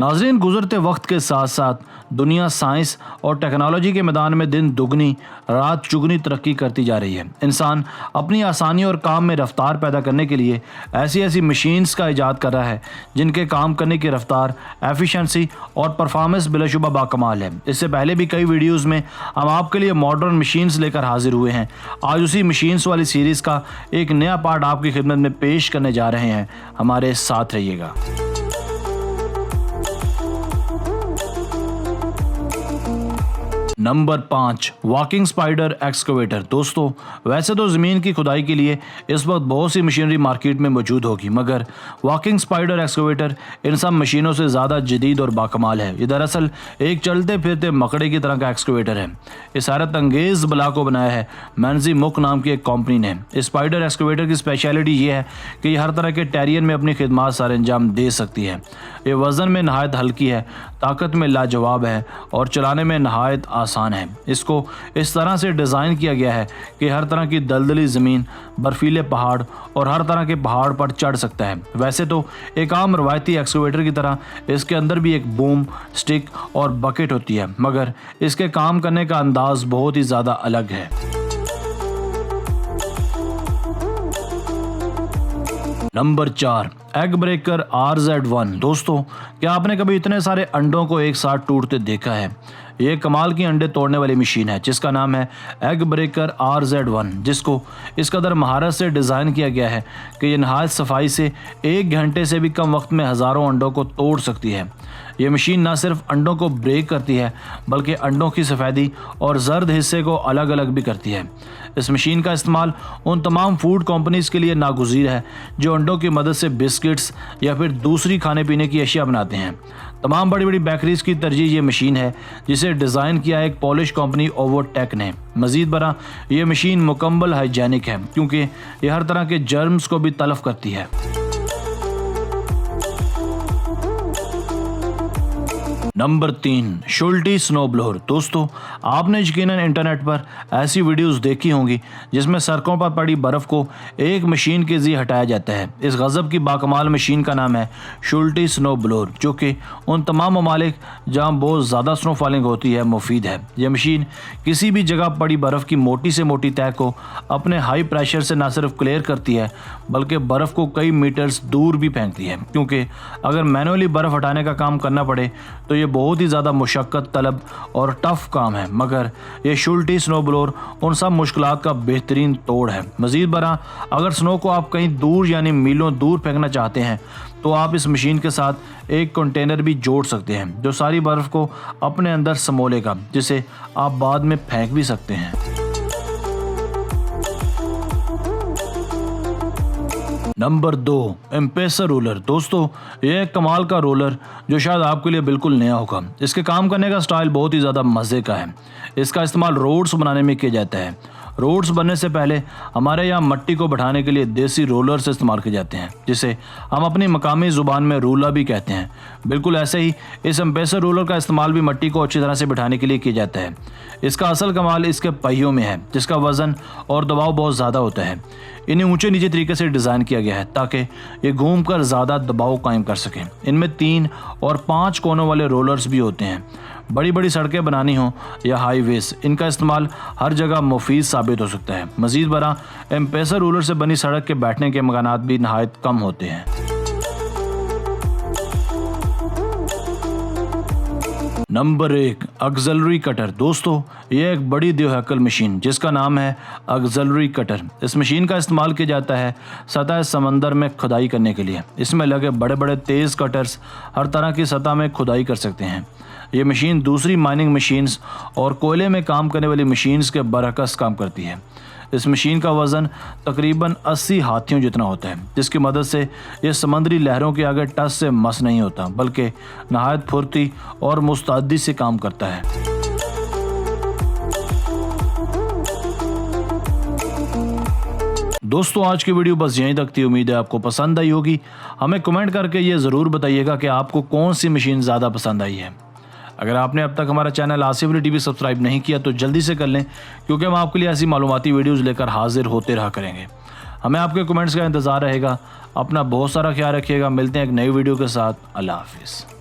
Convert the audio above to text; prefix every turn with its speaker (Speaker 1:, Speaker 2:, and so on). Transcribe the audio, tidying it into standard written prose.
Speaker 1: नाज़रीन, गुजरते वक्त के साथ साथ दुनिया साइंस और टेक्नोलॉजी के मैदान में दिन दुगनी रात चुगनी तरक्की करती जा रही है। इंसान अपनी आसानी और काम में रफ्तार पैदा करने के लिए ऐसी ऐसी मशीन्स का इजाद कर रहा है जिनके काम करने की रफ्तार, एफिशिएंसी और परफॉर्मेंस बिलाशुबा बाकमाल है। इससे पहले भी कई वीडियोज़ में हम आपके लिए मॉडर्न मशीन्स लेकर हाजिर हुए हैं। आज उसी मशीन्स वाली सीरीज़ का एक नया पार्ट आपकी खिदमत में पेश करने जा रहे हैं। हमारे साथ रहिएगा। Number 5, walking spider excavator. दोस्तों, वैसे तो ज़मीन की खुदाई के लिए इस वक्त बहुत सी मशीनरी मार्केट में मौजूद होगी, मगर वॉकिंग स्पाइडर एक्सकवेटर इन सब मशीनों से ज़्यादा जदीद और बाकमाल है। ये दरअसल एक चलते फिरते मकड़े की तरह का एक्सकवेटर है। इस हैरत अंगेज़ बला को बनाया है मैनजी मुक नाम की एक कंपनी ने। इस स्पाइडर एक्सकवेटर की स्पेशलिटी ये है कि ये हर तरह के टेरियन में अपनी खिदमत सर अंजाम दे सकती है। ये वज़न में नहायत हल्की है, ताकत में लाजवाब है और चलाने में नहायत आसान है। इसको इस तरह से डिज़ाइन किया गया है कि हर तरह की दलदली ज़मीन, बर्फीले पहाड़ और हर तरह के पहाड़ पर चढ़ सकता है। वैसे तो एक आम रवायती एक्सकवेटर की तरह इसके अंदर भी एक बूम, स्टिक और बकेट होती है, मगर इसके काम करने का अंदाज बहुत ही ज़्यादा अलग है। Number 4, egg breaker RZ1। दोस्तों, क्या आपने कभी इतने सारे अंडों को एक साथ टूटते देखा है? ये कमाल की अंडे तोड़ने वाली मशीन है जिसका नाम है एग ब्रेकर RZ1, जिसको इस कदर महारत से डिज़ाइन किया गया है कि ये नहायत सफाई से 1 घंटे से भी कम वक्त में हज़ारों अंडों को तोड़ सकती है। ये मशीन न सिर्फ अंडों को ब्रेक करती है बल्कि अंडों की सफ़ेदी और जर्द हिस्से को अलग अलग भी करती है। इस मशीन का इस्तेमाल उन तमाम फूड कंपनीज़ के लिए नागुज़ीर है जो अंडों की मदद से बिस्किट्स या फिर दूसरी खाने पीने की अशिया बनाते हैं। तमाम बड़ी बड़ी बेकरीज़ की तरजीह ये मशीन है, जिसे डिज़ाइन किया एक पॉलिश कंपनी ओवोटेक ने। मज़ीद बरा ये मशीन मुकम्मल हाइजेनिक है क्योंकि ये हर तरह के जर्म्स को भी तलफ करती है। नंबर 3, शुल्टी स्नो ब्लोअर। दोस्तों, आपने यकीनन इंटरनेट पर ऐसी वीडियोस देखी होंगी जिसमें सड़कों पर पड़ी बर्फ़ को एक मशीन के ज़रिए हटाया जाता है। इस गज़ब की बाकमाल मशीन का नाम है शुल्टी स्नो ब्लोअर, जो कि उन तमाम ममालिक जहाँ बहुत ज़्यादा स्नो फॉलिंग होती है मुफीद है। यह मशीन किसी भी जगह पड़ी बर्फ़ की मोटी से मोटी तह को अपने हाई प्रेशर से न सिर्फ क्लियर करती है बल्कि बर्फ़ को कई मीटर्स दूर भी फेंकती है, क्योंकि अगर मैनुअली बर्फ़ हटाने का काम करना पड़े तो ये बहुत ही ज़्यादा मुशक्क़त तलब और टफ़ काम है, मगर ये शुल्टी स्नो ब्लोअर उन सब मुश्किलात का बेहतरीन तोड़ है। मज़ीद बरा, अगर स्नो को आप कहीं दूर यानी मीलों दूर फेंकना चाहते हैं तो आप इस मशीन के साथ एक कंटेनर भी जोड़ सकते हैं जो सारी बर्फ़ को अपने अंदर समो लेगा, जिसे आप बाद में फेंक भी सकते हैं। नंबर 2, एम्पेसर रोलर। दोस्तों, ये एक कमाल का रोलर जो शायद आपके लिए बिल्कुल नया होगा। इसके काम करने का स्टाइल बहुत ही ज़्यादा मज़े का है। इसका इस्तेमाल रोड्स बनाने में किया जाता है। रोड्स बनने से पहले हमारे यहाँ मट्टी को बढ़ाने के लिए देसी रोलर्स इस्तेमाल किए जाते हैं, जिसे हम अपनी मकामी ज़ुबान में रूला भी कहते हैं। बिल्कुल ऐसे ही इस एम्पेसर रोलर का इस्तेमाल भी मट्टी को अच्छी तरह से बिठाने के लिए किया जाता है। इसका असल कमाल इसके पहियों में है, जिसका वज़न और दबाव बहुत ज़्यादा होता है। इन्हें ऊंचे नीचे तरीके से डिज़ाइन किया गया है ताकि ये घूमकर ज़्यादा दबाव कायम कर सकें। इनमें 3 और 5 कोनों वाले रोलर्स भी होते हैं। बड़ी बड़ी सड़कें बनानी हो या हाईवेज, इनका इस्तेमाल हर जगह मुफीद साबित हो सकता है। मज़ीद बरा, एम्पेसर रोलर से बनी सड़क के बैठने के मकानात भी नहायत कम होते हैं। Number 1, auxiliary cutter. दोस्तों, ये एक बड़ी द्योहकल मशीन जिसका नाम है ऑक्सिलरी कटर। इस मशीन का इस्तेमाल किया जाता है सतह समंदर में खुदाई करने के लिए। इसमें लगे बड़े बड़े तेज़ कटर्स हर तरह की सतह में खुदाई कर सकते हैं। ये मशीन दूसरी माइनिंग मशीन्स और कोयले में काम करने वाली मशीन्स के बरअक्स काम करती है। इस मशीन का वज़न तकरीबन 80 हाथियों जितना होता है, जिसकी मदद से ये समंदरी लहरों के आगे टस से मस नहीं होता बल्कि नहायत फुर्ती और मुस्तैदी से काम करता है। दोस्तों, आज की वीडियो बस यहीं तक थी। उम्मीद है आपको पसंद आई होगी। हमें कमेंट करके ये ज़रूर बताइएगा कि आपको कौन सी मशीन ज़्यादा पसंद आई है। अगर आपने अब तक हमारा channel Asif Ali TV subscribe नहीं किया तो जल्दी से कर लें, क्योंकि हम आपके लिए ऐसी मालूमाती वीडियोज़ लेकर हाजिर होते रहा करेंगे। हमें आपके कमेंट्स का इंतज़ार रहेगा। अपना बहुत सारा ख्याल रखिएगा। मिलते हैं एक नई वीडियो के साथ। अल्लाह हाफिज़।